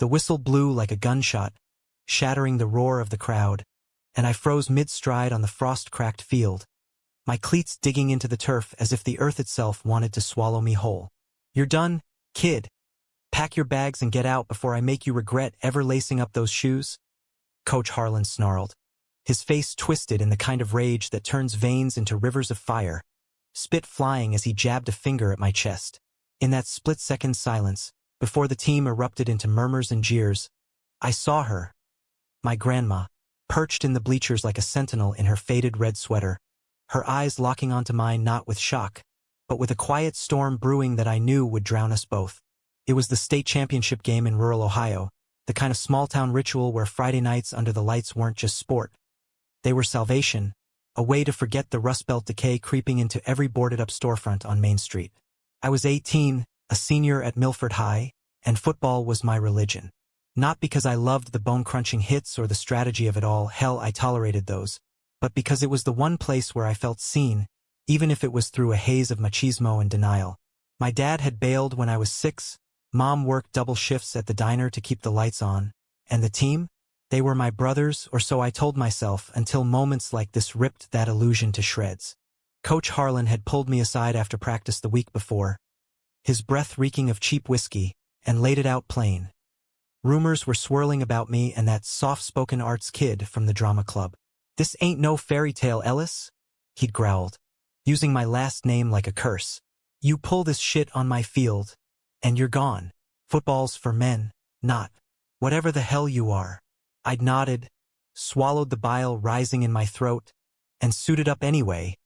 The whistle blew like a gunshot, shattering the roar of the crowd, and I froze mid-stride on the frost-cracked field, my cleats digging into the turf as if the earth itself wanted to swallow me whole. "You're done, kid. Pack your bags and get out before I make you regret ever lacing up those shoes," Coach Harlan snarled, his face twisted in the kind of rage that turns veins into rivers of fire, spit flying as he jabbed a finger at my chest. In that split-second silence, before the team erupted into murmurs and jeers, I saw her, my grandma, perched in the bleachers like a sentinel in her faded red sweater, her eyes locking onto mine not with shock, but with a quiet storm brewing that I knew would drown us both. It was the state championship game in rural Ohio, the kind of small-town ritual where Friday nights under the lights weren't just sport. They were salvation, a way to forget the Rust Belt decay creeping into every boarded-up storefront on Main Street. I was 18, a senior at Milford High, and football was my religion. Not because I loved the bone-crunching hits or the strategy of it all, hell, I tolerated those, but because it was the one place where I felt seen, even if it was through a haze of machismo and denial. My dad had bailed when I was 6, Mom worked double shifts at the diner to keep the lights on, and the team? They were my brothers, or so I told myself, until moments like this ripped that illusion to shreds. Coach Harlan had pulled me aside after practice the week before, his breath reeking of cheap whiskey, and laid it out plain. Rumors were swirling about me and that soft-spoken arts kid from the drama club. "This ain't no fairy tale, Ellis," he'd growled, using my last name like a curse. "You pull this shit on my field, and you're gone. Football's for men, not whatever the hell you are." I'd nodded, swallowed the bile rising in my throat, and suited up anyway,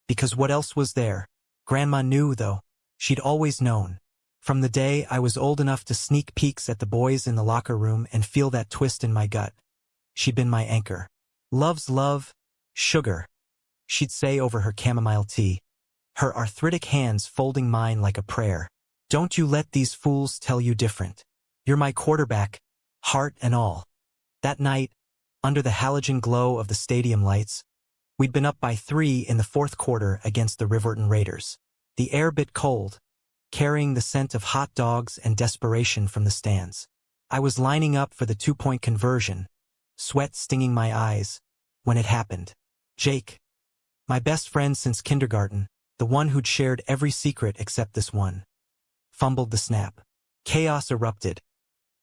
because what else was there? Grandma knew, though. She'd always known. From the day I was old enough to sneak peeks at the boys in the locker room and feel that twist in my gut. She'd been my anchor. "Love's love, sugar," she'd say over her chamomile tea, her arthritic hands folding mine like a prayer. "Don't you let these fools tell you different. You're my quarterback, heart and all." That night, under the halogen glow of the stadium lights, we'd been up by 3 in the fourth quarter against the Riverton Raiders. The air bit cold, carrying the scent of hot dogs and desperation from the stands. I was lining up for the 2-point conversion, sweat stinging my eyes, when it happened. Jake, my best friend since kindergarten, the one who'd shared every secret except this one, fumbled the snap. Chaos erupted,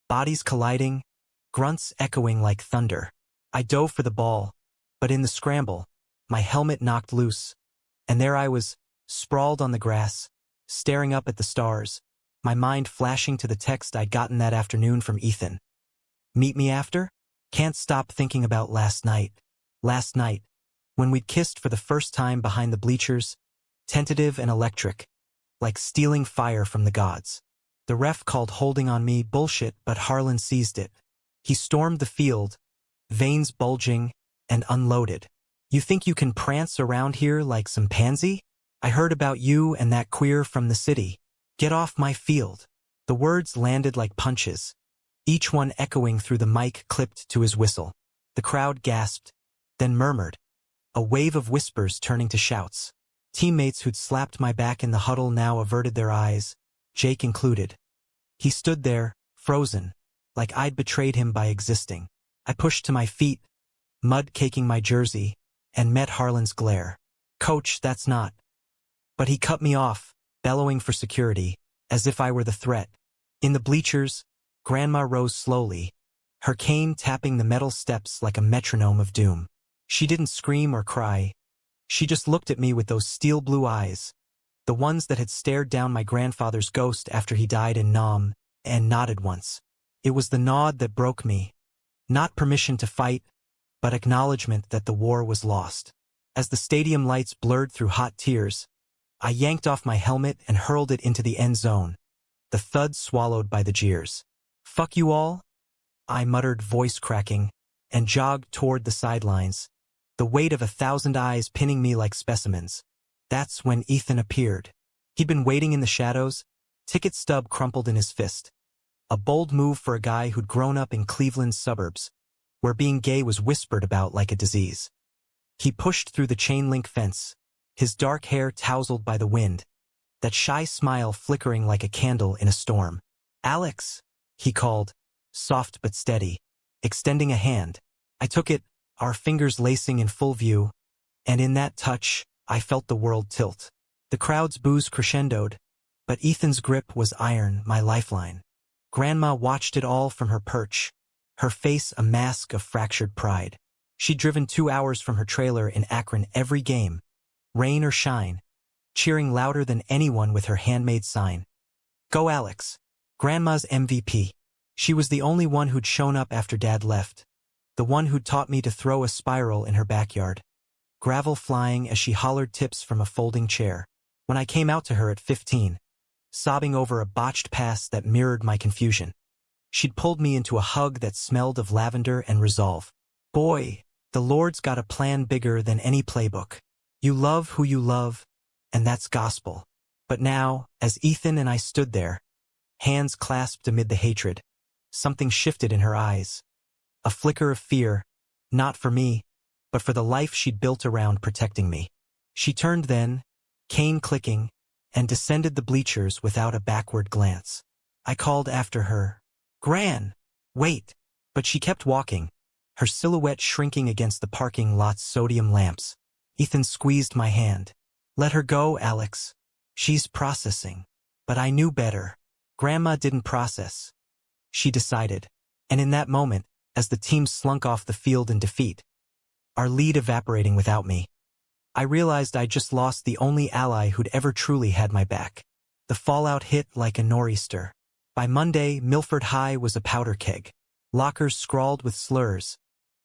bodies colliding, grunts echoing like thunder. I dove for the ball, but in the scramble, my helmet knocked loose, and there I was, sprawled on the grass, staring up at the stars, my mind flashing to the text I'd gotten that afternoon from Ethan. "Meet me after?" Can't stop thinking about last night. Last night, when we'd kissed for the first time behind the bleachers, tentative and electric, like stealing fire from the gods. The ref called holding on me bullshit, but Harlan seized it. He stormed the field, veins bulging, and unloaded. "You think you can prance around here like some pansy? I heard about you and that queer from the city. Get off my field." The words landed like punches, each one echoing through the mic clipped to his whistle. The crowd gasped, then murmured, a wave of whispers turning to shouts. Teammates who'd slapped my back in the huddle now averted their eyes, Jake included. He stood there, frozen, like I'd betrayed him by existing. I pushed to my feet, mud caking my jersey, and met Harlan's glare. "Coach, that's not." But he cut me off, bellowing for security, as if I were the threat. In the bleachers, Grandma rose slowly, her cane tapping the metal steps like a metronome of doom. She didn't scream or cry. She just looked at me with those steel blue eyes, the ones that had stared down my grandfather's ghost after he died in Nam, and nodded once. It was the nod that broke me. Not permission to fight, but acknowledgement that the war was lost. As the stadium lights blurred through hot tears, I yanked off my helmet and hurled it into the end zone, the thud swallowed by the jeers. "Fuck you all," I muttered, voice cracking, and jogged toward the sidelines, the weight of 1,000 eyes pinning me like specimens. That's when Ethan appeared. He'd been waiting in the shadows, ticket stub crumpled in his fist. A bold move for a guy who'd grown up in Cleveland's suburbs, where being gay was whispered about like a disease. He pushed through the chain-link fence, his dark hair tousled by the wind, that shy smile flickering like a candle in a storm. "Alex," he called, soft but steady. Extending a hand, I took it, our fingers lacing in full view, and in that touch, I felt the world tilt. The crowd's boos crescendoed, but Ethan's grip was iron, my lifeline. Grandma watched it all from her perch, her face a mask of fractured pride. She'd driven 2 hours from her trailer in Akron every game, rain or shine, cheering louder than anyone with her handmade sign. Go Alex, Grandma's MVP. She was the only one who'd shown up after Dad left, the one who'd taught me to throw a spiral in her backyard. Gravel flying as she hollered tips from a folding chair. When I came out to her at 15, sobbing over a botched pass that mirrored my confusion, she'd pulled me into a hug that smelled of lavender and resolve. Boy, the Lord's got a plan bigger than any playbook. You love who you love, and that's gospel. But now, as Ethan and I stood there, hands clasped amid the hatred, something shifted in her eyes. A flicker of fear, not for me, but for the life she'd built around protecting me. She turned then, cane clicking, and descended the bleachers without a backward glance. I called after her, Gran, wait, but she kept walking, her silhouette shrinking against the parking lot's sodium lamps. Ethan squeezed my hand. Let her go, Alex. She's processing. But I knew better. Grandma didn't process. She decided. And in that moment, as the team slunk off the field in defeat, our lead evaporating without me, I realized I'd just lost the only ally who'd ever truly had my back. The fallout hit like a nor'easter. By Monday, Milford High was a powder keg. Lockers scrawled with slurs,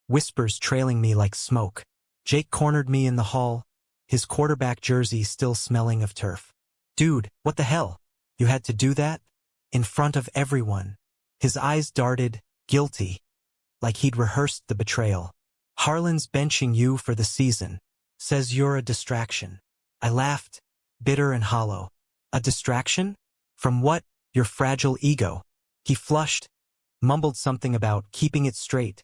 whispers trailing me like smoke. Jake cornered me in the hall, his quarterback jersey still smelling of turf. Dude, what the hell? You had to do that? In front of everyone. His eyes darted, guilty, like he'd rehearsed the betrayal. Harlan's benching you for the season. Says you're a distraction. I laughed, bitter and hollow. A distraction? From what? Your fragile ego. He flushed, mumbled something about keeping it straight,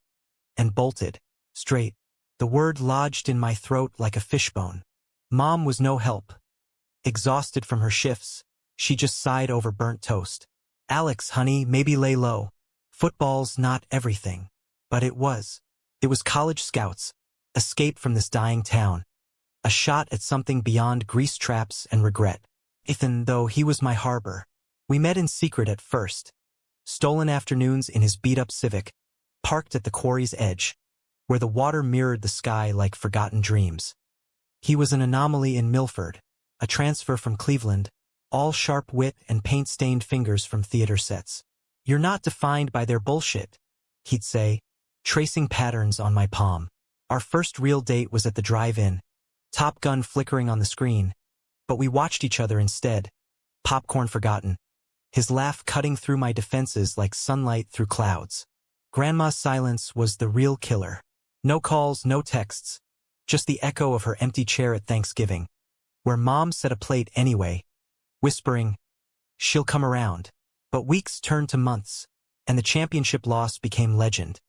and bolted. Straight. The word lodged in my throat like a fishbone. Mom was no help. Exhausted from her shifts, she just sighed over burnt toast. Alex, honey, maybe lay low. Football's not everything. But it was. It was college scouts. Escape from this dying town. A shot at something beyond grease traps and regret. Ethan, though, he was my harbor. We met in secret at first. Stolen afternoons in his beat-up Civic, parked at the quarry's edge, where the water mirrored the sky like forgotten dreams. He was an anomaly in Milford, a transfer from Cleveland, all sharp wit and paint-stained fingers from theater sets. You're not defined by their bullshit, he'd say, tracing patterns on my palm. Our first real date was at the drive-in, Top Gun flickering on the screen, but we watched each other instead, popcorn forgotten, his laugh cutting through my defenses like sunlight through clouds. Grandma's silence was the real killer. No calls, no texts, just the echo of her empty chair at Thanksgiving, where Mom set a plate anyway, whispering, she'll come around. But weeks turned to months, and the championship loss became legend.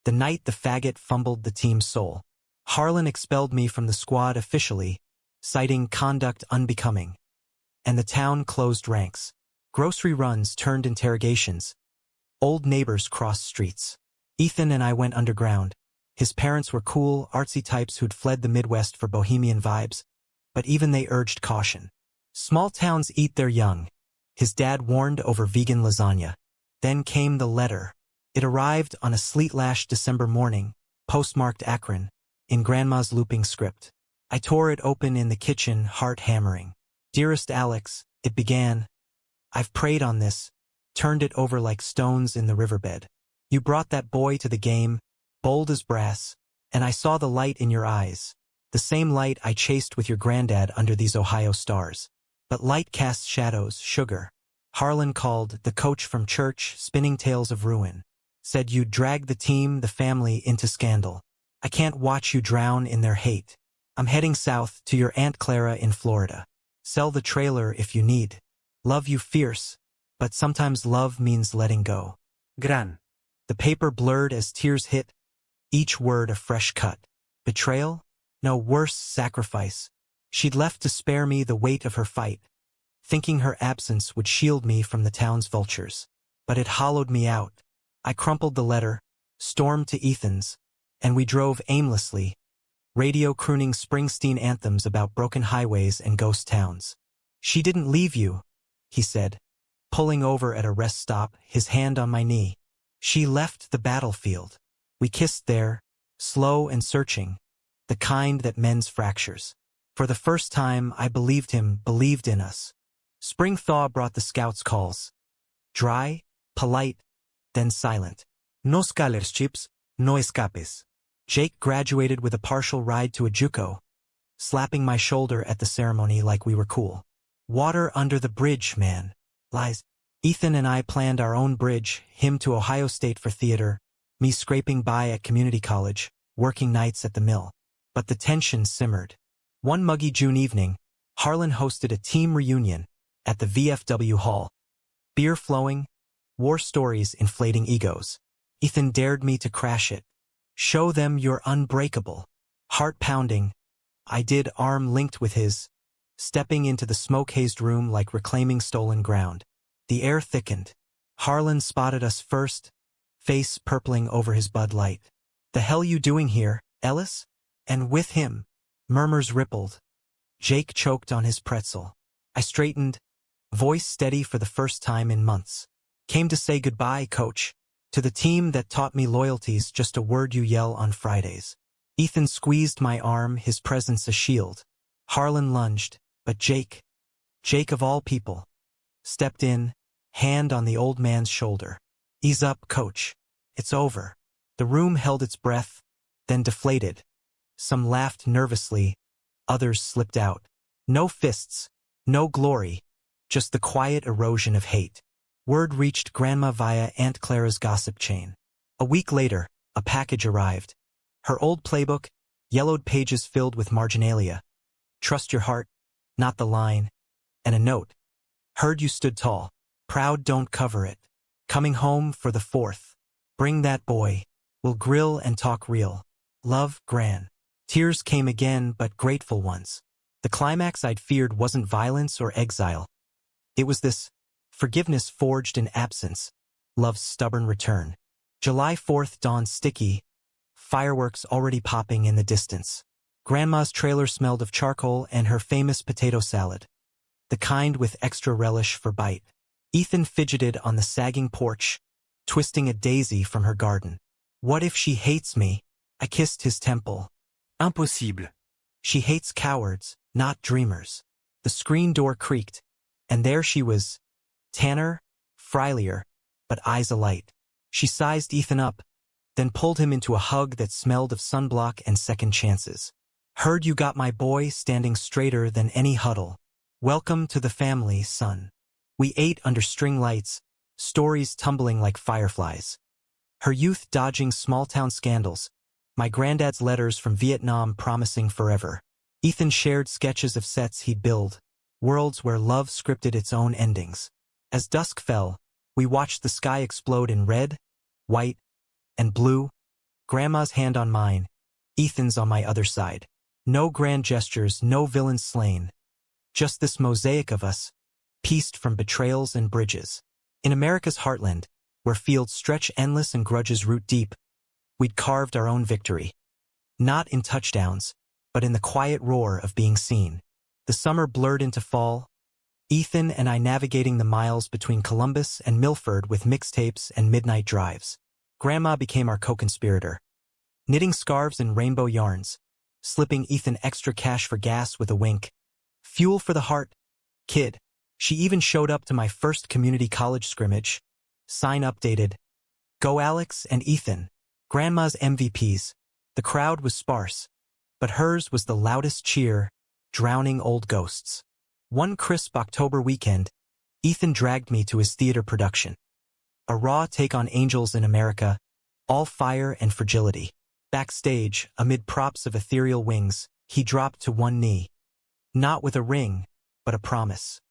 The night the faggot fumbled the team's soul. Harlan expelled me from the squad officially, citing conduct unbecoming. And the town closed ranks. Grocery runs turned interrogations. Old neighbors crossed streets. Ethan and I went underground. His parents were cool, artsy types who'd fled the Midwest for bohemian vibes, but even they urged caution. Small towns eat their young. His dad warned over vegan lasagna. Then came the letter. It arrived on a sleet-lashed December morning, postmarked Akron, in Grandma's looping script. I tore it open in the kitchen, heart hammering. Dearest Alex, it began. I've prayed on this, turned it over like stones in the riverbed. You brought that boy to the game, bold as brass, and I saw the light in your eyes, the same light I chased with your granddad under these Ohio stars. But light casts shadows, sugar. Harlan called, the coach from church, spinning tales of ruin. Said you'd drag the team, the family, into scandal. I can't watch you drown in their hate. I'm heading south to your Aunt Clara in Florida. Sell the trailer if you need. Love you fierce, but sometimes love means letting go. Gran. The paper blurred as tears hit, each word a fresh cut. Betrayal? No, worse, sacrifice. She'd left to spare me the weight of her fight, thinking her absence would shield me from the town's vultures. But it hollowed me out. I crumpled the letter, stormed to Ethan's, and we drove aimlessly, radio crooning Springsteen anthems about broken highways and ghost towns. "She didn't leave you," he said, pulling over at a rest stop, his hand on my knee. "She left the battlefield." We kissed there, slow and searching, the kind that mends fractures. For the first time, I believed him, believed in us. Spring thaw brought the scouts' calls. Dry, polite, then silent. "No scholarships, no escapes." Jake graduated with a partial ride to a JUCO, slapping my shoulder at the ceremony like we were cool. "Water under the bridge, man." Lies. Ethan and I planned our own bridge, him to Ohio State for theater, me scraping by at community college, working nights at the mill. But the tension simmered. One muggy June evening, Harlan hosted a team reunion at the VFW hall. Beer flowing, war stories inflating egos. Ethan dared me to crash it. "Show them you're unbreakable." Heart pounding, I did, arm linked with his, stepping into the smoke-hazed room like reclaiming stolen ground. The air thickened. Harlan spotted us first, face purpling over his Bud Light. "The hell you doing here, Ellis?" And with him, murmurs rippled. Jake choked on his pretzel. I straightened, voice steady for the first time in months. "Came to say goodbye, coach. To the team that taught me loyalty's just a word you yell on Fridays." Ethan squeezed my arm, his presence a shield. Harlan lunged, but Jake of all people, stepped in, hand on the old man's shoulder. "Ease up, coach. It's over." The room held its breath, then deflated. Some laughed nervously, others slipped out. No fists, no glory, just the quiet erosion of hate. Word reached Grandma via Aunt Clara's gossip chain. A week later, a package arrived. Her old playbook, yellowed pages filled with marginalia. "Trust your heart, not the line." And a note. "Heard you stood tall. Proud don't cover it. Coming home for the 4th. Bring that boy. We'll grill and talk real. Love, Gran." Tears came again, but grateful ones. The climax I'd feared wasn't violence or exile. It was this forgiveness forged in absence, love's stubborn return. July 4th dawned sticky, fireworks already popping in the distance. Grandma's trailer smelled of charcoal and her famous potato salad, the kind with extra relish for bite. Ethan fidgeted on the sagging porch, twisting a daisy from her garden. "What if she hates me?" I kissed his temple. "Impossible. She hates cowards, not dreamers." The screen door creaked, and there she was, tanner, frilier, but eyes alight. She sized Ethan up, then pulled him into a hug that smelled of sunblock and second chances. "Heard you got my boy standing straighter than any huddle. Welcome to the family, son." We ate under string lights, stories tumbling like fireflies. Her youth dodging small-town scandals, my granddad's letters from Vietnam promising forever. Ethan shared sketches of sets he'd build, worlds where love scripted its own endings. As dusk fell, we watched the sky explode in red, white, and blue, Grandma's hand on mine, Ethan's on my other side. No grand gestures, no villains slain. Just this mosaic of us, pieced from betrayals and bridges. In America's heartland, where fields stretch endless and grudges root deep, we'd carved our own victory. Not in touchdowns, but in the quiet roar of being seen. The summer blurred into fall, Ethan and I navigating the miles between Columbus and Milford with mixtapes and midnight drives. Grandma became our co-conspirator, knitting scarves and rainbow yarns, slipping Ethan extra cash for gas with a wink. Fuel for the heart, kid. She even showed up to my first community college scrimmage. Sign updated. Go Alex and Ethan, Grandma's MVPs. The crowd was sparse, but hers was the loudest cheer, drowning old ghosts. One crisp October weekend, Ethan dragged me to his theater production. A raw take on Angels in America, all fire and fragility. Backstage, amid props of ethereal wings, he dropped to one knee. Not with a ring, but a promise.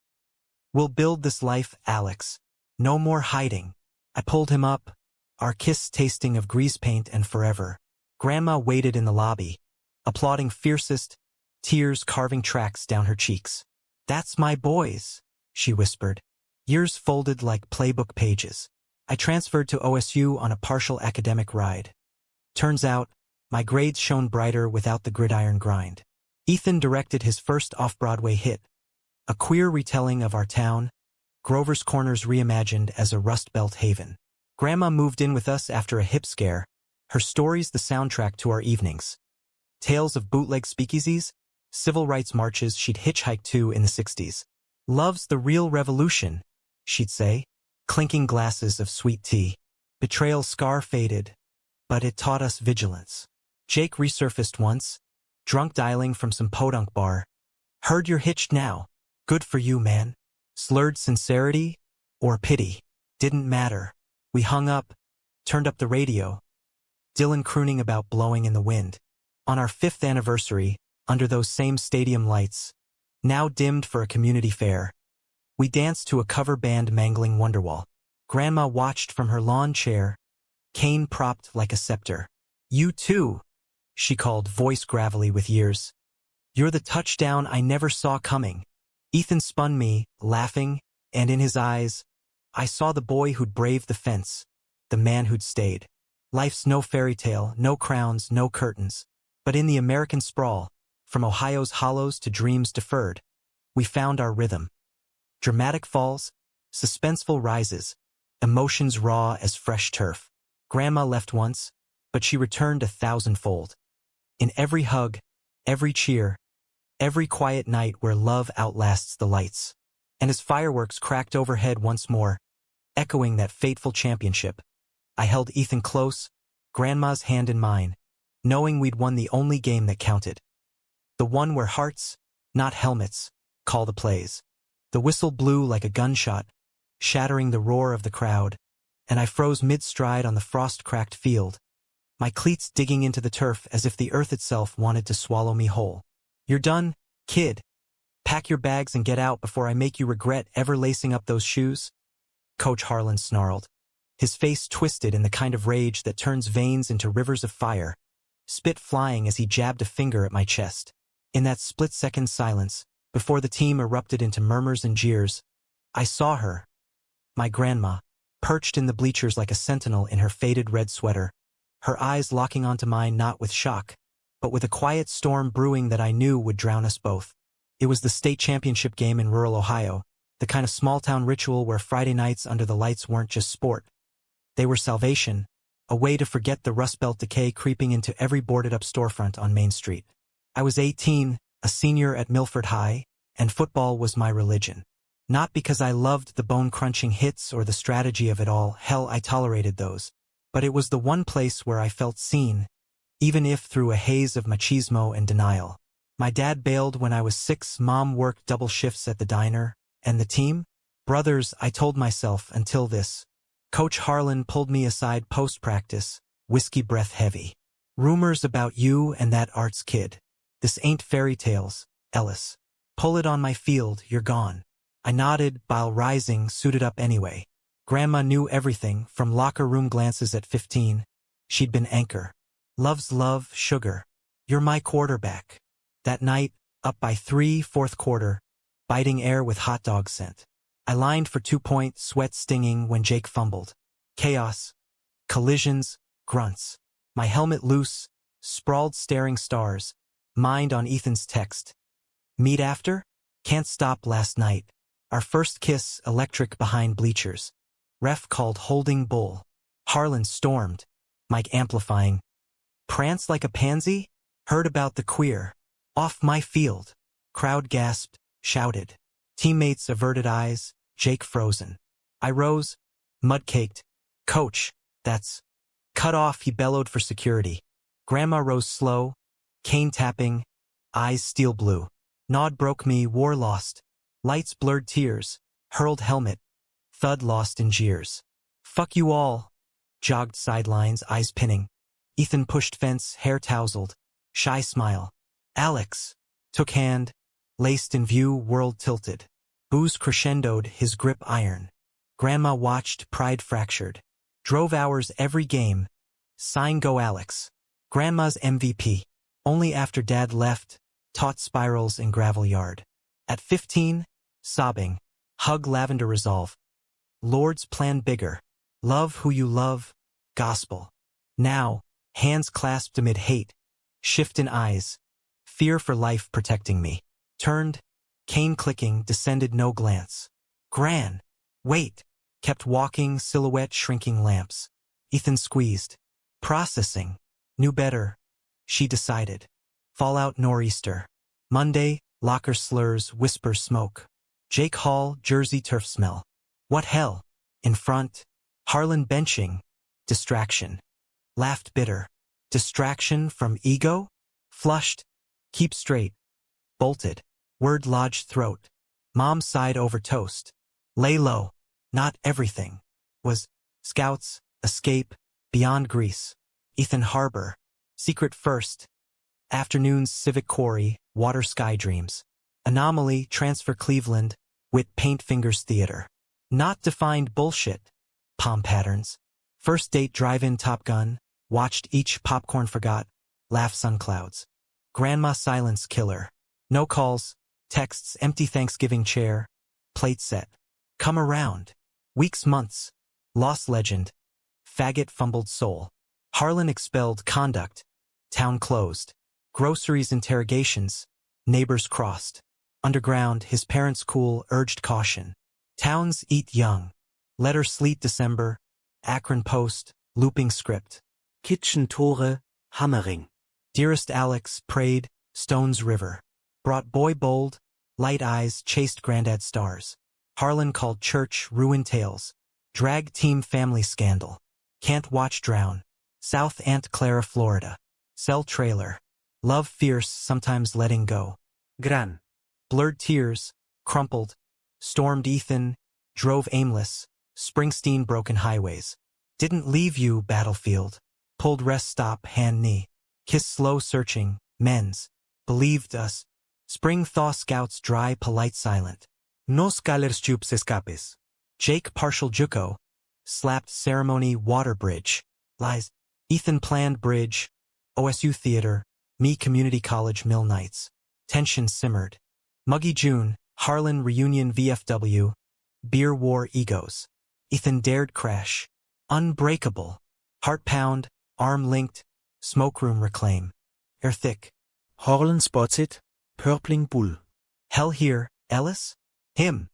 "We'll build this life, Alex. No more hiding." I pulled him up, our kiss tasting of grease paint and forever. Grandma waited in the lobby, applauding fiercest, tears carving tracks down her cheeks. "That's my boys," she whispered, ears folded like playbook pages. I transferred to OSU on a partial academic ride. Turns out, my grades shone brighter without the gridiron grind. Ethan directed his first off-Broadway hit, a queer retelling of our town, Grover's Corners reimagined as a Rust Belt haven. Grandma moved in with us after a hip scare, her stories the soundtrack to our evenings. Tales of bootleg speakeasies, civil rights marches she'd hitchhiked to in the 60s. Love's the real revolution, she'd say, clinking glasses of sweet tea. Betrayal scar faded, but it taught us vigilance. Jake resurfaced once, drunk dialing from some podunk bar. Heard you're hitched now. Good for you, man. Slurred sincerity or pity. Didn't matter. We hung up, turned up the radio. Dylan crooning about blowing in the wind. On our 5th anniversary, under those same stadium lights, now dimmed for a community fair, we danced to a cover band mangling Wonderwall. Grandma watched from her lawn chair, cane propped like a scepter. You too, she called, voice gravelly with years. You're the touchdown I never saw coming. Ethan spun me, laughing, and in his eyes, I saw the boy who'd braved the fence, the man who'd stayed. Life's no fairy tale, no crowns, no curtains. But in the American sprawl, from Ohio's hollows to dreams deferred, we found our rhythm. Dramatic falls, suspenseful rises, emotions raw as fresh turf. Grandma left once, but she returned 1,000-fold. In every hug, every cheer, every quiet night where love outlasts the lights. And as fireworks cracked overhead once more, echoing that fateful championship, I held Ethan close, Grandma's hand in mine, knowing we'd won the only game that counted. The one where hearts, not helmets, call the plays. The whistle blew like a gunshot, shattering the roar of the crowd, and I froze mid-stride on the frost-cracked field, my cleats digging into the turf as if the earth itself wanted to swallow me whole. You're done, kid. Pack your bags and get out before I make you regret ever lacing up those shoes. Coach Harlan snarled, his face twisted in the kind of rage that turns veins into rivers of fire, spit flying as he jabbed a finger at my chest. In that split-second silence, before the team erupted into murmurs and jeers, I saw her, my grandma, perched in the bleachers like a sentinel in her faded red sweater, her eyes locking onto mine not with shock, but with a quiet storm brewing that I knew would drown us both. It was the state championship game in rural Ohio, the kind of small-town ritual where Friday nights under the lights weren't just sport. They were salvation, a way to forget the Rust Belt decay creeping into every boarded-up storefront on Main Street. I was 18, a senior at Milford High, and football was my religion. Not because I loved the bone-crunching hits or the strategy of it all, hell, I tolerated those. But it was the one place where I felt seen, even if through a haze of machismo and denial. My dad bailed when I was 6, Mom worked double shifts at the diner, and the team? Brothers, I told myself until this. Coach Harlan pulled me aside post-practice, whiskey breath heavy. Rumors about you and that arts kid. This ain't fairy tales, Ellis. Pull it on my field, you're gone. I nodded, bile rising, suited up anyway. Grandma knew everything, from locker room glances at 15. She'd been anchor. Love's love, sugar. You're my quarterback. That night, up by 3, fourth quarter, biting air with hot dog scent. I lined for 2-point, sweat stinging when Jake fumbled. Chaos. Collisions, grunts. My helmet loose, sprawled staring stars. Mind on Ethan's text. Meet after? Can't stop last night. Our first kiss, electric behind bleachers. Ref called holding bull. Harlan stormed, mic amplifying. Prance like a pansy? Heard about the queer. Off my field. Crowd gasped, shouted. Teammates averted eyes, Jake frozen. I rose, mud-caked. Coach, that's... Cut off, he bellowed for security. Grandma rose slow, cane tapping, eyes steel blue. Nod broke me, war lost. Lights blurred tears, hurled helmet. Thud lost in jeers. Fuck you all. Jogged sidelines, eyes pinning. Ethan pushed fence, hair tousled. Shy smile. Alex. Took hand. Laced in view, world tilted. Booze crescendoed, his grip iron. Grandma watched, pride fractured. Drove hours every game. Sign go Alex. Grandma's MVP. Only after Dad left, taught spirals in gravel yard. At 15, sobbing. Hug lavender resolve. Lord's plan bigger. Love who you love, gospel. Now, hands clasped amid hate, shift in eyes, fear for life protecting me. Turned, cane clicking, descended no glance. Gran, wait, kept walking, silhouette shrinking lamps. Ethan squeezed. Processing. Knew better. She decided. Fallout nor'easter. Monday, locker slurs, whisper smoke. Jake Hall, Jersey turf smell. What hell? In front. Harlan benching. Distraction. Laughed bitter. Distraction from ego? Flushed. Keep straight. Bolted. Word lodged throat. Mom sighed over toast. Lay low. Not everything. Was. Scouts. Escape. Beyond Greece. Ethan Harbor. Secret first. Afternoons civic quarry. Water sky dreams. Anomaly. Transfer Cleveland. Wit paint fingers theater. Not defined bullshit. Palm patterns. First date drive-in Top Gun. Watched each popcorn forgot. Laugh sun clouds. Grandma silence killer. No calls. Texts empty Thanksgiving chair. Plate set. Come around. Weeks months. Lost legend. Faggot fumbled soul. Harlan expelled conduct. Town closed. Groceries interrogations. Neighbors crossed. Underground, his parents cool, urged caution. Towns eat young. Letter sleet December. Akron Post, looping script. Kitchen Tore, hammering. Dearest Alex, prayed, Stones River. Brought boy bold, light eyes chased granddad stars. Harlan called church, ruined tales. Drag team family scandal. Can't watch drown. South Aunt Clara, Florida. Cell trailer. Love fierce, sometimes letting go. Gran. Blurred tears, crumpled. Stormed Ethan, drove aimless. Springsteen broken highways. Didn't leave you, battlefield. Pulled rest stop, hand knee. Kiss slow searching, men's. Believed us. Spring thaw scouts dry, polite silent. Nos calers escapes. Jake partial juco. Slapped ceremony water bridge. Lies. Ethan planned bridge. OSU theater. Me community college mill nights. Tension simmered. Muggy June. Harlan reunion VFW. Beer war egos. Ethan dared crash. Unbreakable. Heart pound. Arm linked. Smoke room reclaim. Air thick. Harlan spots it. Purpling bull. Hell here, Ellis? Him.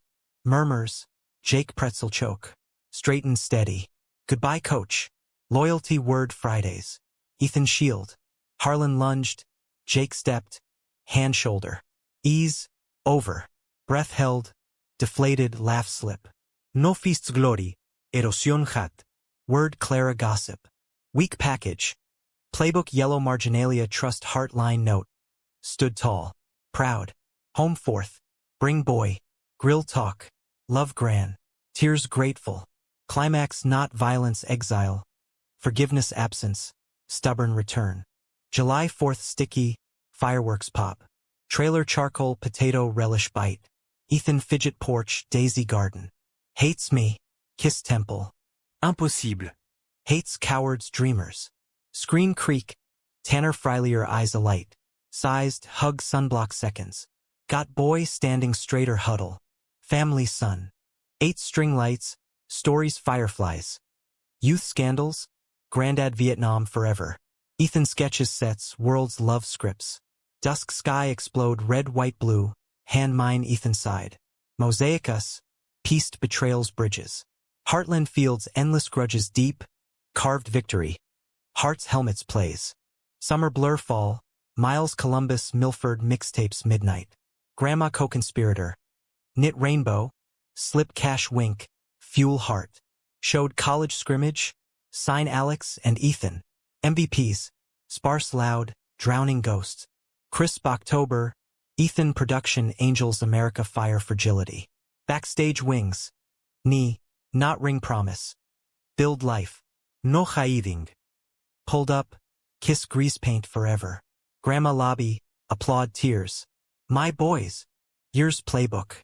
Murmurs. Jake pretzel choke. Straighten steady. Goodbye coach. Loyalty word Fridays. Ethan shield. Harlan lunged. Jake stepped. Hand shoulder. Ease. Over. Breath held. Deflated laugh slip. No feasts glory. Erosion hat. Word Clara gossip. Weak package. Playbook yellow marginalia trust heart line note. Stood tall. Proud. Home fourth. Bring boy. Grill talk. Love gran. Tears grateful. Climax not violence exile. Forgiveness absence. Stubborn return. July 4th sticky. Fireworks pop. Trailer charcoal potato relish bite. Ethan fidget porch daisy garden. Hates me. Kiss temple. Impossible. Hates cowards dreamers. Screen creak. Tanner Freilier eyes alight. Sized hug sunblock seconds. Got boy standing straighter huddle. Family son. 8 string lights. Stories fireflies. Youth scandals. Grandad Vietnam forever. Ethan sketches sets world's love scripts. Dusk sky explode red white blue. Hand mine Ethan side. Mosaic us. Pieced betrayals bridges. Heartland fields endless grudges deep. Carved victory. Hearts helmets plays. Summer blur fall. Miles Columbus Milford mixtapes midnight. Grandma co-conspirator. Knit rainbow. Slip cash wink. Fuel heart. Showed college scrimmage. Sign Alex and Ethan. MVPs. Sparse loud. Drowning ghosts. Crisp October. Ethan production Angels America fire fragility. Backstage wings. Knee. Not ring promise. Build life. No hiding. Pulled up. Kiss grease paint forever. Grandma lobby. Applaud tears. My boys. Years playbook.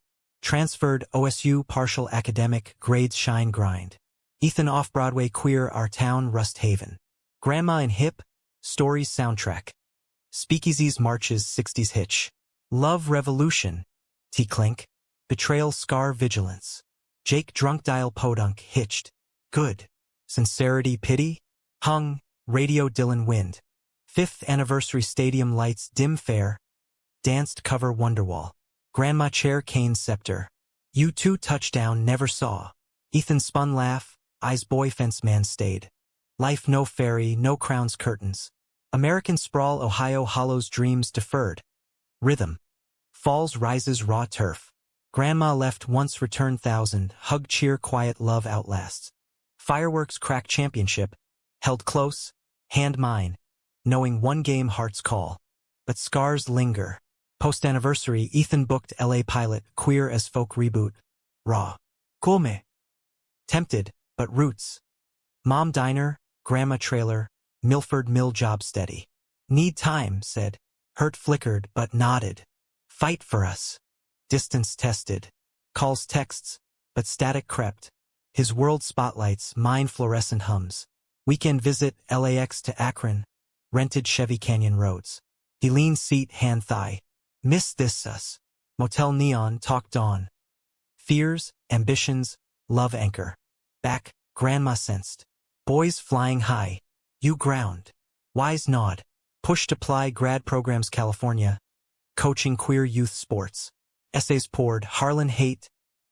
Transferred OSU partial academic grades shine grind. Ethan off-Broadway queer our town Rust Haven. Grandma and hip. Stories soundtrack. Speakeasies marches 60s hitch. Love revolution. T-clink. Betrayal scar vigilance. Jake drunk dial podunk hitched. Good. Sincerity, pity? Hung, radio Dylan Wind. 5th anniversary stadium lights dim fair. Danced cover Wonderwall. Grandma chair cane scepter. U2 touchdown never saw. Ethan spun laugh, eyes boy fence man stayed. Life no fairy, no crowns curtains. American sprawl Ohio hollows dreams deferred. Rhythm. Falls rises raw turf. Grandma left once returned thousand, hug cheer quiet love outlasts. Fireworks crack championship, held close, hand mine, knowing one game hearts call. But scars linger. Post-anniversary, Ethan booked LA pilot, queer as folk reboot. Raw. Come. Tempted, but roots. Mom diner, grandma trailer, Milford mill job steady. Need time, said. Hurt flickered, but nodded. Fight for us. Distance tested. Calls texts, but static crept. His world spotlights, mine fluorescent hums. Weekend visit, LAX to Akron. Rented Chevy Canyon roads. He leaned seat, hand thigh. Miss this us. Motel neon, talk dawn. Fears, ambitions, love anchor. Back, grandma sensed. Boys flying high. You ground. Wise nod. Pushed apply grad programs California. Coaching queer youth sports. Essays poured, Harlan hate.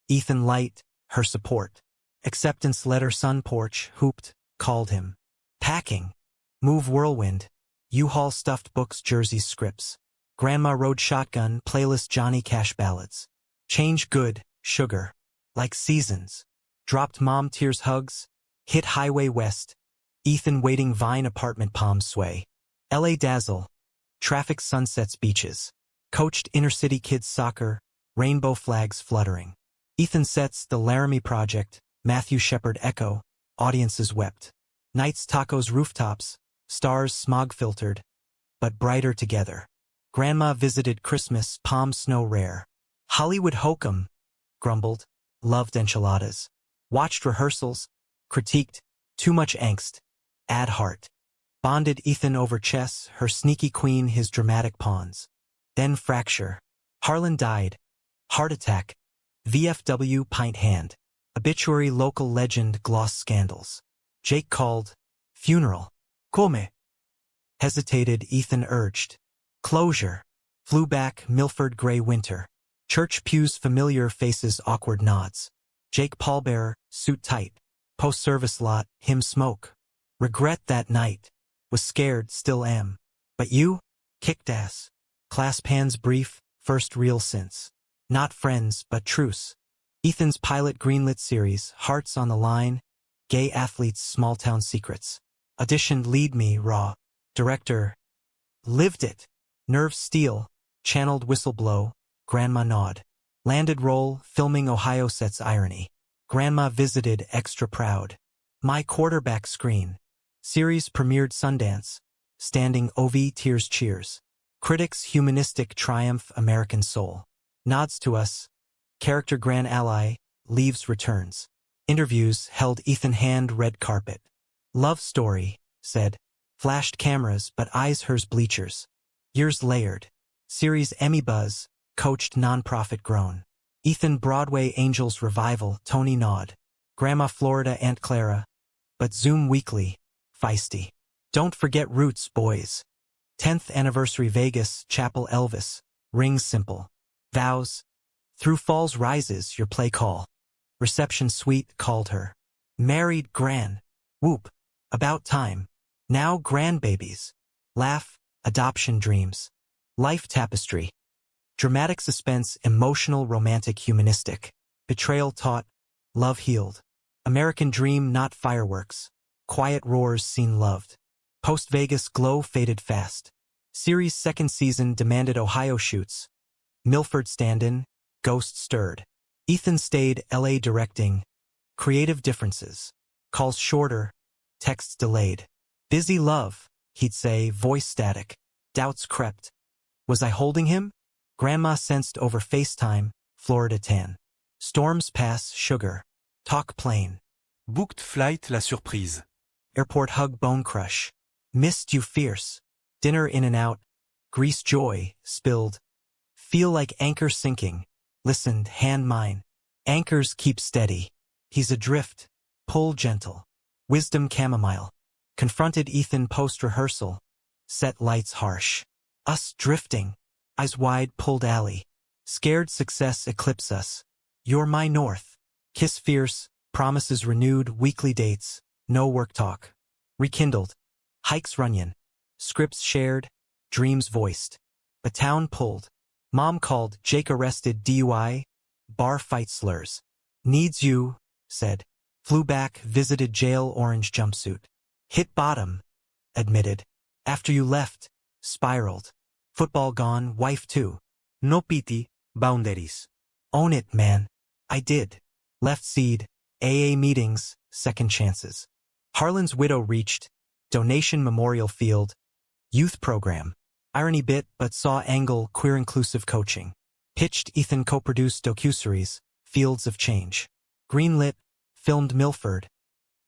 Ethan light, her support. Acceptance letter sun porch, hooped, called him. Packing. Move whirlwind. U-Haul stuffed books jerseys scripts. Grandma rode shotgun, playlist Johnny Cash ballads. Change good, sugar. Like seasons. Dropped mom tears hugs. Hit highway west. Ethan waiting vine apartment palms sway. LA dazzle. Traffic sunsets beaches. Coached inner city kids soccer. Rainbow flags fluttering. Ethan sets the Laramie Project. Matthew Shepard echo. Audiences wept. Nights tacos rooftops. Stars smog filtered. But brighter together. Grandma visited Christmas, palm snow rare. Hollywood hokum. Grumbled. Loved enchiladas. Watched rehearsals. Critiqued. Too much angst. Add heart. Bonded Ethan over chess, her sneaky queen his dramatic pawns. Then fracture. Harlan died. Heart attack. VFW pint hand. Obituary local legend gloss scandals. Jake called. Funeral. Come. Hesitated Ethan urged. Closure. Flew back Milford gray winter. Church pews familiar faces awkward nods. Jake pallbearer, suit tight. Post-service lot, him smoke. Regret that night. Was scared, still am. But you? Kicked ass. Clasp hands brief, first real since. Not friends, but truce. Ethan's pilot greenlit series, Hearts on the Line. Gay athletes, small town secrets. Auditioned Lead Me, raw. Director. Lived it. Nerves steel. Channeled whistleblow. Grandma nod. Landed role, filming Ohio sets irony. Grandma visited extra proud. My quarterback screen. Series premiered Sundance. Standing OV tears cheers. Critics humanistic triumph American soul. Nods to us. Character grand ally, leaves returns. Interviews held Ethan hand red carpet. Love story, said. Flashed cameras but eyes hers bleachers. Years layered. Series Emmy buzz, coached nonprofit grown. Ethan Broadway Angels revival, Tony nod. Grandma Florida Aunt Clara. But Zoom weekly, feisty. Don't forget roots, boys. 10th anniversary Vegas, Chapel Elvis. Rings simple. Vows. Through falls rises your play call. Reception suite called her. Married gran. Whoop. About time. Now grandbabies. Laugh. Adoption dreams. Life tapestry. Dramatic suspense, emotional, romantic, humanistic. Betrayal taught. Love healed. American dream, not fireworks. Quiet roars seen loved. Post-Vegas glow faded fast. Series second season demanded Ohio shoots. Milford stand-in. Ghost stirred. Ethan stayed LA directing. Creative differences. Calls shorter. Texts delayed. Busy love, he'd say, voice static. Doubts crept. Was I holding him? Grandma sensed over FaceTime, Florida tan. Storms pass, sugar. Talk plain. Booked flight la surprise. Airport hug bone crush. Missed you fierce. Dinner in and out. Grease joy, spilled. Feel like anchor sinking. Listened, hand mine. Anchors keep steady. He's adrift. pull gentle. Wisdom chamomile. Confronted Ethan post-rehearsal. Set lights harsh. Us drifting. Eyes wide pulled alley. Scared success eclipse us. You're my north. Kiss fierce. Promises renewed. Weekly dates. No work talk. Rekindled. Hikes Runyon. Scripts shared. Dreams voiced. Batown pulled. Mom called. Jake arrested. DUI. Bar fight slurs. Needs you, said. Flew back. Visited jail. Orange jumpsuit. Hit bottom. Admitted. After you left. Spiraled. Football gone. Wife too. No pity. Boundaries. Own it, man. I did. Left seed. AA meetings. Second chances. Harlan's widow reached. Donation memorial field. Youth program. Irony bit but saw angle. Queer inclusive coaching. Pitched Ethan co-produced docuseries. Fields of Change. Greenlit. Filmed Milford.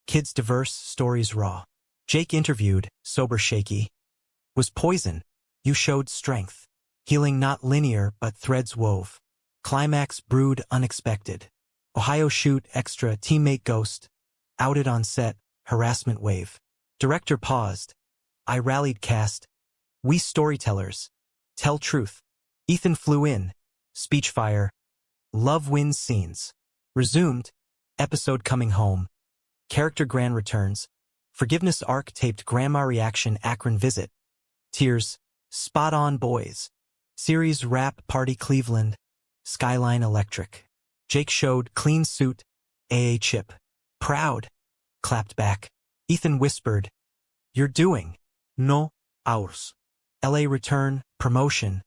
Kids diverse. Stories raw. Jake interviewed. Sober shaky. Was poison. You showed strength. Healing not linear but threads wove. Climax brewed unexpected. Ohio shoot extra teammate ghost. Outed on set. Harassment wave. Director paused. I rallied cast. We storytellers. Tell truth. Ethan flew in. Speech fire. Love wins scenes. Resumed. Episode coming home. Character grand returns. Forgiveness arc taped grandma reaction Akron visit. Tears. Spot on boys. Series wrap party Cleveland. Skyline electric. Jake showed clean suit. AA chip. Proud. Clapped back. Ethan whispered. You're doing. No. Ours. LA return. Promotion.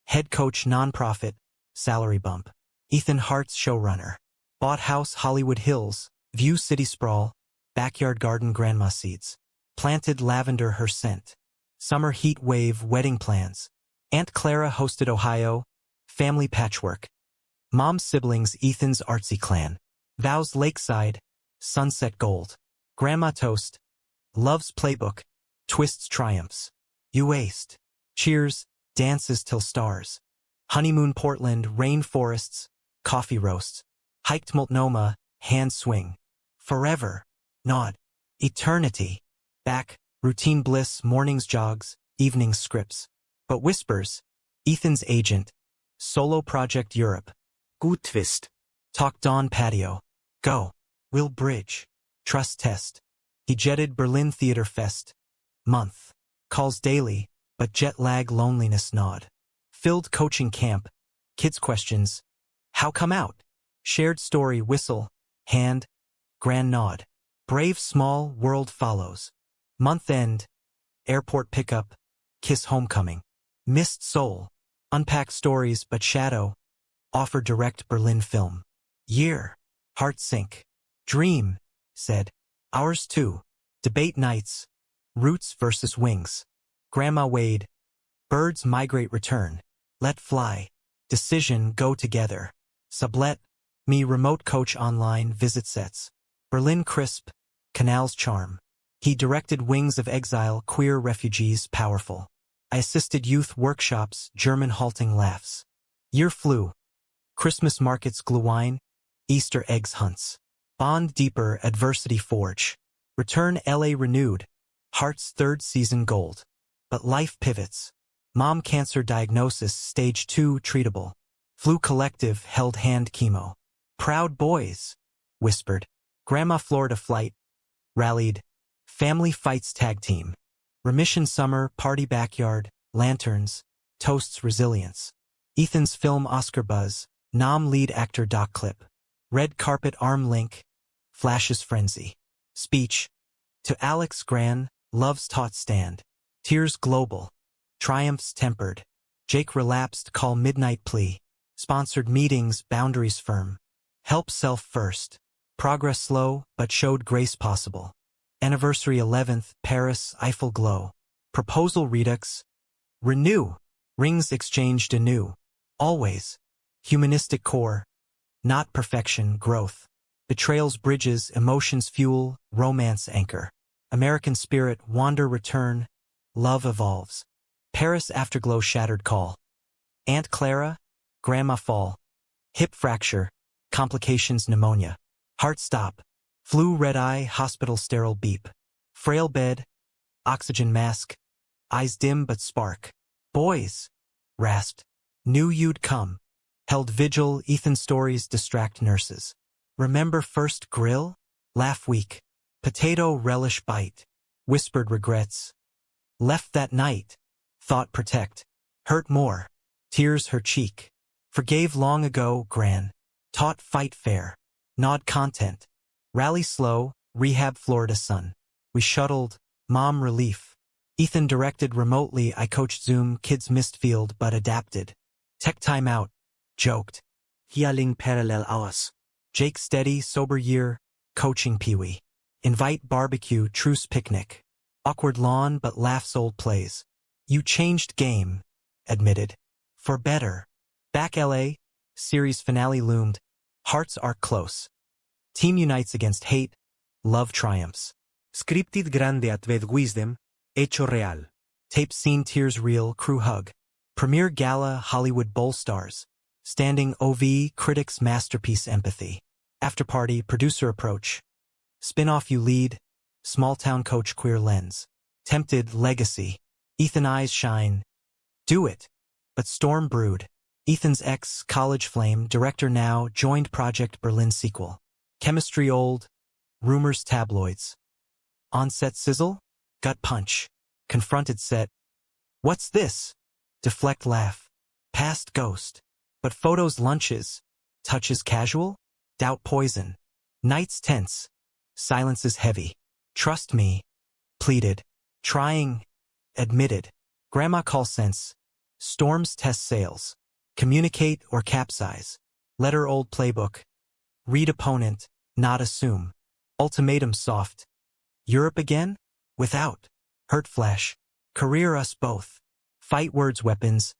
Head coach nonprofit. Salary bump. Ethan Hart's showrunner. Bought house Hollywood Hills. View city sprawl. Backyard garden grandma seeds. Planted lavender her scent. Summer heat wave wedding plans. Aunt Clara hosted Ohio. Family patchwork. Mom's siblings Ethan's artsy clan. Vows lakeside. Sunset gold. Grandma toast. Love's playbook. Twists triumphs. You aced. Cheers. Dances till stars. Honeymoon Portland. Rainforests. Coffee roasts. Hiked Multnomah. Hand swing. Forever. Nod. Eternity. Back. Routine bliss. Mornings jogs. Evenings scripts. But whispers. Ethan's agent. Solo project Europe. Good twist. Talk dawn patio. Go. Will bridge. Trust test. He jetted Berlin Theater Fest. Month. Calls daily, but jet lag loneliness nod. Filled coaching camp. Kids questions. How come out? Shared story whistle. Hand. Grand nod. Brave small world follows. Month end. Airport pickup. Kiss homecoming. Missed soul. Unpack stories but shadow. Offer direct Berlin film. Year. Heart sink. Dream. Said. Ours too. Debate nights. Roots versus wings. Grandma Wade. Birds migrate return. Let fly. Decision go together. Sublet. Me remote coach online visit sets. Berlin crisp. Canal's charm. He directed Wings of Exile queer refugees powerful. I assisted youth workshops German halting laughs. Year flew. Christmas markets glühwein. Easter eggs hunts. Bond deeper adversity forge. Return LA renewed. Heart's third season gold. But life pivots. Mom cancer diagnosis stage 2 treatable. Flu collective held hand chemo. Proud boys. Whispered. Grandma Florida flight. Rallied. Family fights tag team. Remission summer party backyard. Lanterns. Toasts resilience. Ethan's film Oscar buzz. Nom lead actor doc clip. Red carpet arm link. Flashes frenzy. Speech. To Alex Gran. Love's taught stand. Tears global. Triumphs tempered. Jake relapsed call midnight plea. Sponsored meetings boundaries firm. Help self first. Progress slow but showed grace possible. Anniversary 11th Paris Eiffel glow. Proposal redux. Renew. Rings exchanged anew. Always. Humanistic core. Not perfection growth. Betrayals bridges emotions fuel romance anchor. American spirit wander return. Love evolves. Paris afterglow shattered call. Aunt Clara. Grandma fall. Hip fracture. Complications pneumonia. Heart stop. Flu, red eye, hospital sterile beep. Frail bed, oxygen mask, eyes dim but spark. Boys, rasped. Knew you'd come. Held vigil, Ethan stories distract nurses. Remember first grill? Laugh weak. Potato relish bite. Whispered regrets. Left that night. Thought protect. Hurt more. Tears her cheek. Forgave long ago, gran. Taught fight fair. Nod content. Rally slow, rehab Florida sun. We shuttled, mom relief. Ethan directed remotely, I coached Zoom, kids missed field but adapted. Tech timeout. Joked. Hialing parallel hours. Jake steady, sober year, coaching Pee-wee. Invite barbecue, truce picnic. Awkward lawn but laughs old plays. You changed game, admitted. For better. Back LA, series finale loomed. Hearts are close. Team unites against hate, love triumphs. Scripted grande atved wisdom, hecho real. Tape scene tears real, crew hug. Premiere gala, Hollywood Bowl stars. Standing OV, critics masterpiece empathy. After party, producer approach. Spin-off you lead, small town coach queer lens. Tempted legacy. Ethan eyes shine. Do it. But storm brewed. Ethan's ex, college flame, director now, joined Project Berlin sequel. Chemistry old. Rumors tabloids. On-set sizzle? Gut punch. Confronted set. What's this? Deflect laugh. Past ghost. But photos lunches. Touches casual? Doubt poison. Nights tense. Silences heavy. Trust me. Pleaded. Trying. Admitted. Grandma call sense. Storms test sails. Communicate or capsize. Letter old playbook. Read opponent, not assume. Ultimatum soft. Europe again? Without. Hurt flash. Career us both. Fight words weapons.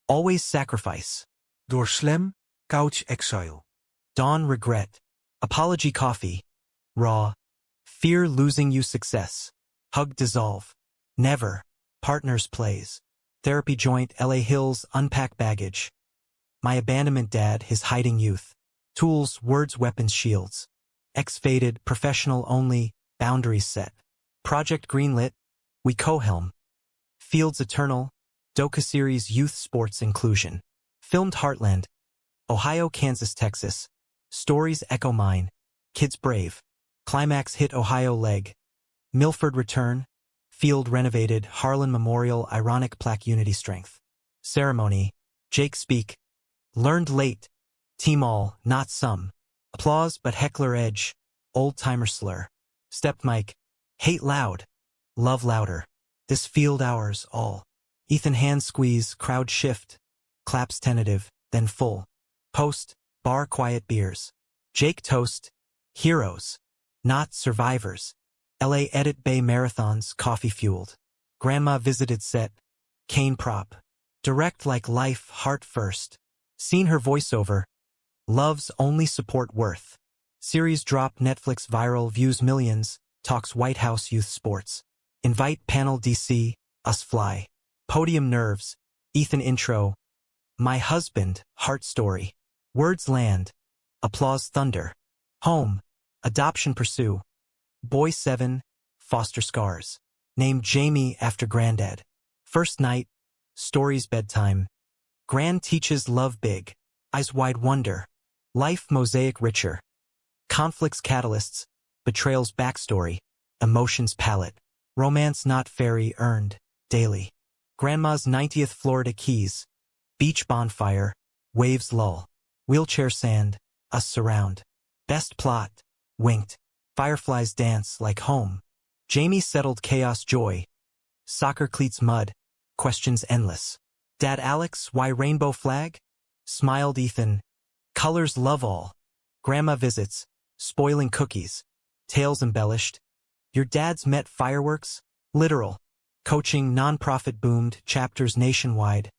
Always sacrifice. Door slam, couch exile. Dawn regret. Apology coffee. Raw. Fear losing you success. Hug dissolve. Never. Partners plays. Therapy joint LA Hills unpack baggage. My abandonment dad his hiding youth. Tools words weapons shields. Ex-faded professional only boundaries set. Project greenlit. We co-helm. Fields eternal. Doca series youth sports inclusion. Filmed Heartland. Ohio, Kansas, Texas. Stories echo mine. Kids brave. Climax hit Ohio leg. Milford return. Field renovated. Harlan Memorial ironic plaque unity strength. Ceremony. Jake speak. Learned late. Team all, not some. Applause but heckler edge. Old-timer slur. Step mic. Hate loud. Love louder. This field ours all. Ethan hand squeeze, crowd shift. Claps tentative, then full. Post, bar quiet beers. Jake toast. Heroes. Not survivors. LA Edit Bay marathons, coffee fueled. Grandma visited set. Cane prop. Direct like life, heart first. Seen her voiceover. Love's only support worth. Series drop Netflix viral views millions. Talks White House youth sports. Invite panel DC. Us fly. Podium nerves. Ethan intro. My husband, heart story. Words land. Applause thunder. Home. Adoption pursue. Boy 7. Foster scars. Named Jamie after granddad. First night. Stories bedtime. Grand teaches love big. Eyes wide wonder. Life mosaic richer. Conflicts catalysts. Betrayals backstory. Emotions palette. Romance not fairy earned. Daily. Grandma's 90th Florida Keys. Beach bonfire. Waves lull. Wheelchair sand. Us surround. Best plot. Winked. Fireflies dance like home. Jamie settled chaos joy. Soccer cleats mud. Questions endless. Dad Alex, why rainbow flag? Smiled Ethan. Colors love all. Grandma visits. Spoiling cookies. Tales embellished. Your dad's met fireworks? Literal. Coaching nonprofit boomed. Chapters nationwide.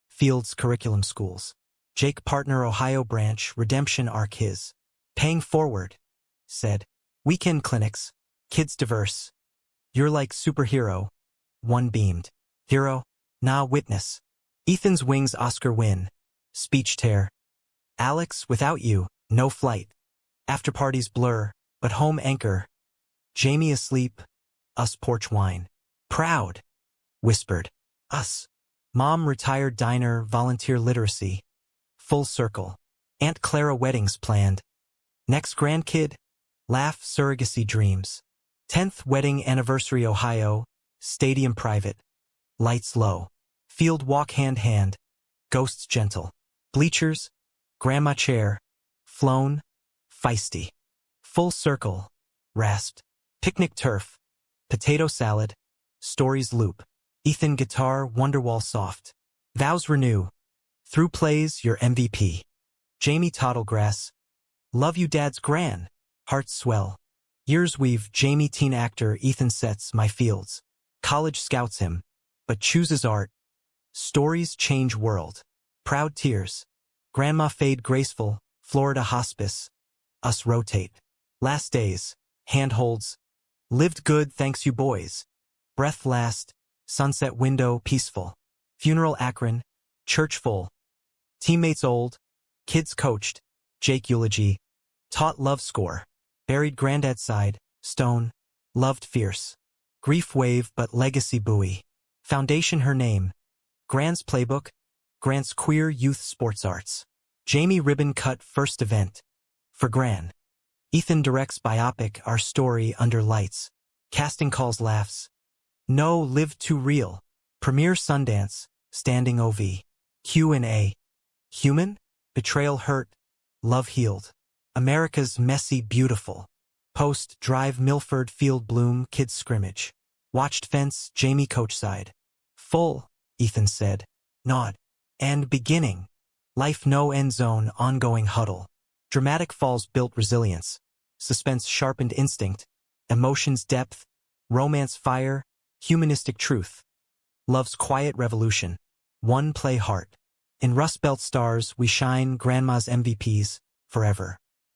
Fields curriculum schools. Jake partner Ohio branch. Redemption arc his. Paying forward. Said. Weekend clinics. Kids diverse. You're like superhero. One beamed. Hero? Nah witness. Ethan's wings Oscar win. Speech tear. Alex, without you, no flight. After parties blur. But home anchor, Jamie asleep, us porch wine. Proud, whispered, us. Mom retired diner, volunteer literacy. Full circle. Aunt Clara weddings planned. Next grandkid, laugh surrogacy dreams. 10th wedding anniversary Ohio, stadium private. Lights low. Field walk hand, ghosts gentle. Bleachers, grandma chair, flown, feisty. Full circle, rasped. Picnic turf, potato salad, stories loop. Ethan guitar, Wonderwall soft. Vows renew. Through plays, your MVP. Jamie Toddlegrass, love you dad's gran. Hearts swell. Years weave, Jamie teen actor, Ethan sets my fields. College scouts him, but chooses art. Stories change world. Proud tears. Grandma fade graceful, Florida hospice. Us rotate. Last days, handholds. Lived good thanks you boys. Breath last, sunset window peaceful. Funeral Akron, church full. Teammates old, kids coached, Jake eulogy. Taught love score. Buried granddad's side, stone. Loved fierce. Grief wave but legacy buoy. Foundation her name. Grand's playbook, Grant's queer youth sports arts. Jamie ribbon cut first event. For Gran. Ethan directs biopic Our Story Under Lights. Casting calls laughs. No lived too real. Premiere Sundance, standing OV. Q&A. Human? Betrayal hurt. Love healed. America's messy beautiful. Post drive Milford Field Bloom kids scrimmage. Watched fence Jamie coach side. Full, Ethan said. Nod. And beginning. Life no end zone ongoing huddle. Dramatic falls built resilience. Suspense sharpened instinct. Emotions depth. Romance fire. Humanistic truth. Love's quiet revolution. One play heart. In Rust Belt stars we shine grandma's MVPs forever.